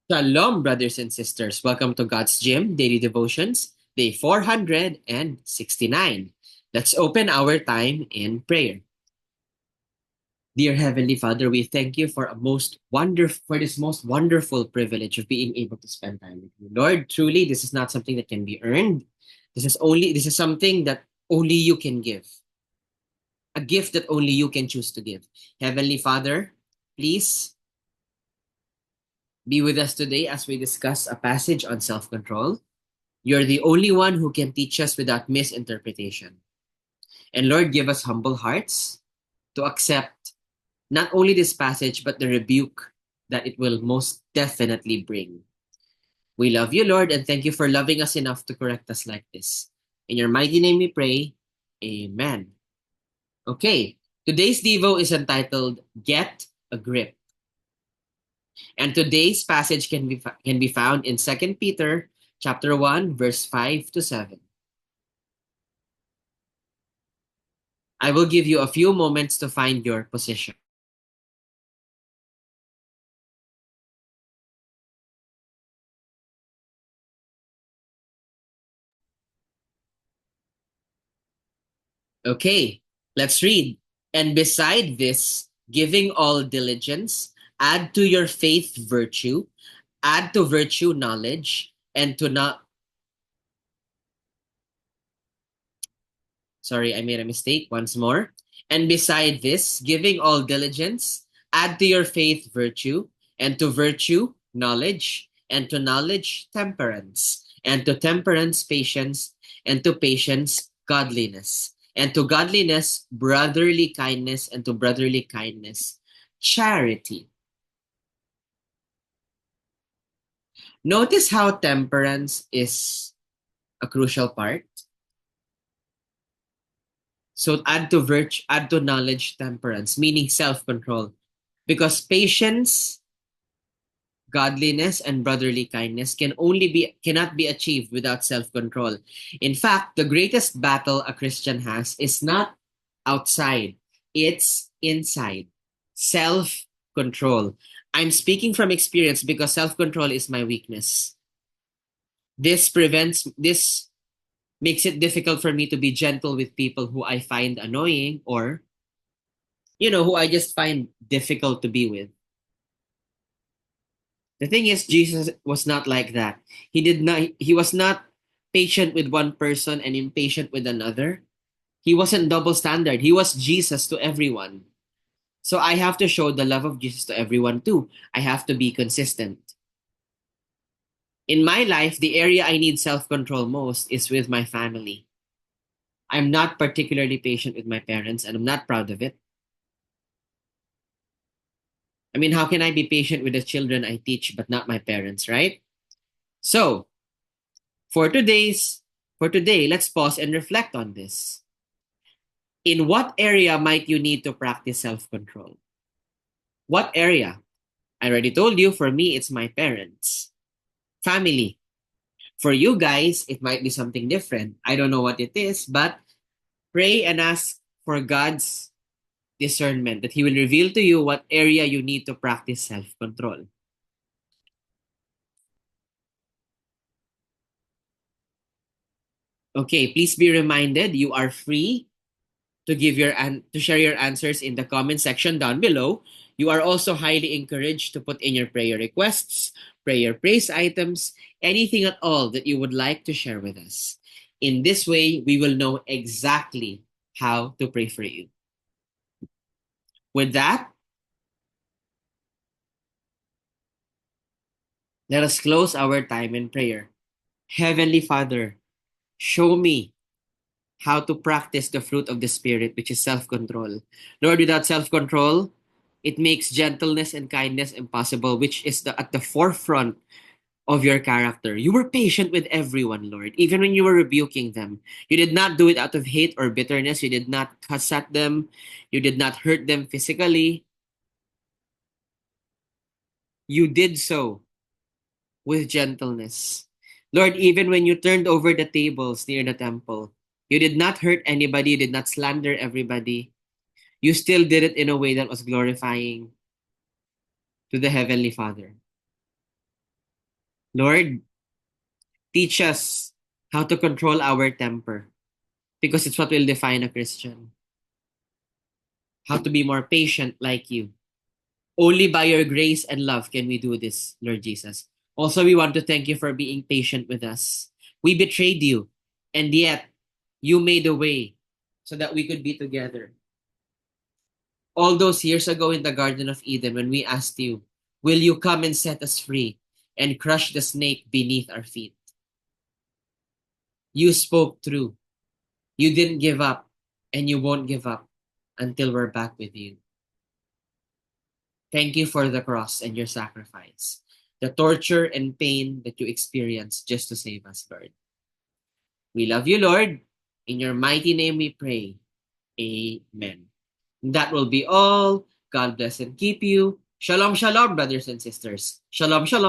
Shalom, brothers and sisters. Welcome to God's Gym Daily Devotions, day 469. Let's open our time in prayer. Dear Heavenly Father, we thank you for this most wonderful privilege of being able to spend time with you. Lord, truly, this is not something that can be earned. This is something that only you can give. A gift that only you can choose to give. Heavenly Father, please be with us today as we discuss a passage on self-control. You're the only one who can teach us without misinterpretation. And Lord, give us humble hearts to accept not only this passage, but the rebuke that it will most definitely bring. We love you, Lord, and thank you for loving us enough to correct us like this. In your mighty name we pray. Amen. Okay, today's Devo is entitled Get a Grip. And today's passage can be found in 2 Peter chapter 1, verse 5 to 7. I will give you a few moments to find your position. Okay, let's read. And beside this, giving all diligence, add to your faith virtue, add to virtue knowledge, and to not. Sorry, I made a mistake once more. And beside this, giving all diligence, add to your faith virtue, and to virtue knowledge, and to knowledge temperance, and to temperance patience, and to patience godliness, and to godliness brotherly kindness, and to brotherly kindness charity. Notice how temperance is a crucial part. So add to knowledge temperance, meaning self-control. Because patience, godliness, and brotherly kindness cannot be achieved without self-control. In fact, the greatest battle a Christian has is not outside, it's inside. Self-control. I'm speaking from experience because self-control is my weakness. This makes it difficult for me to be gentle with people who I find annoying or who I just find difficult to be with. The thing is, Jesus was not like that. He was not patient with one person and impatient with another. He wasn't double standard. He was Jesus to everyone. So I have to show the love of Jesus to everyone too. I have to be consistent. In my life, the area I need self control most is with my family. I'm not particularly patient with my parents, and I'm not proud of it. I mean, how can I be patient with the children I teach, but not my parents, right? So, For today's for today, let's pause and reflect on this. In what area might you need to practice self-control? What area? I already told you, for me, it's my parents. Family. For you guys, it might be something different. I don't know what it is, but pray and ask for God's discernment, that He will reveal to you what area you need to practice self-control. Okay, please be reminded you are free to share your answers in the comment section down below. You are also highly encouraged to put in your prayer requests, prayer praise items, anything at all that you would like to share with us. In this way, we will know exactly how to pray for you. With that, let us close our time in prayer. Heavenly Father, show me how to practice the fruit of the Spirit, which is self-control. Lord, without self-control, it makes gentleness and kindness impossible, which is at the forefront of your character. You were patient with everyone, Lord, even when you were rebuking them. You did not do it out of hate or bitterness. You did not cuss at them. You did not hurt them physically. You did so with gentleness. Lord, even when you turned over the tables near the temple, you did not hurt anybody. You did not slander everybody. You still did it in a way that was glorifying to the Heavenly Father. Lord, teach us how to control our temper because it's what will define a Christian. How to be more patient like you. Only by your grace and love can we do this, Lord Jesus. Also, we want to thank you for being patient with us. We betrayed you, and yet you made a way so that we could be together. All those years ago in the Garden of Eden, when we asked you, will you come and set us free and crush the snake beneath our feet? You spoke true. You didn't give up, and you won't give up until we're back with you. Thank you for the cross and your sacrifice, the torture and pain that you experienced just to save us, Lord. We love you, Lord. In your mighty name we pray. Amen. That will be all. God bless and keep you. Shalom, shalom, brothers and sisters. Shalom, shalom.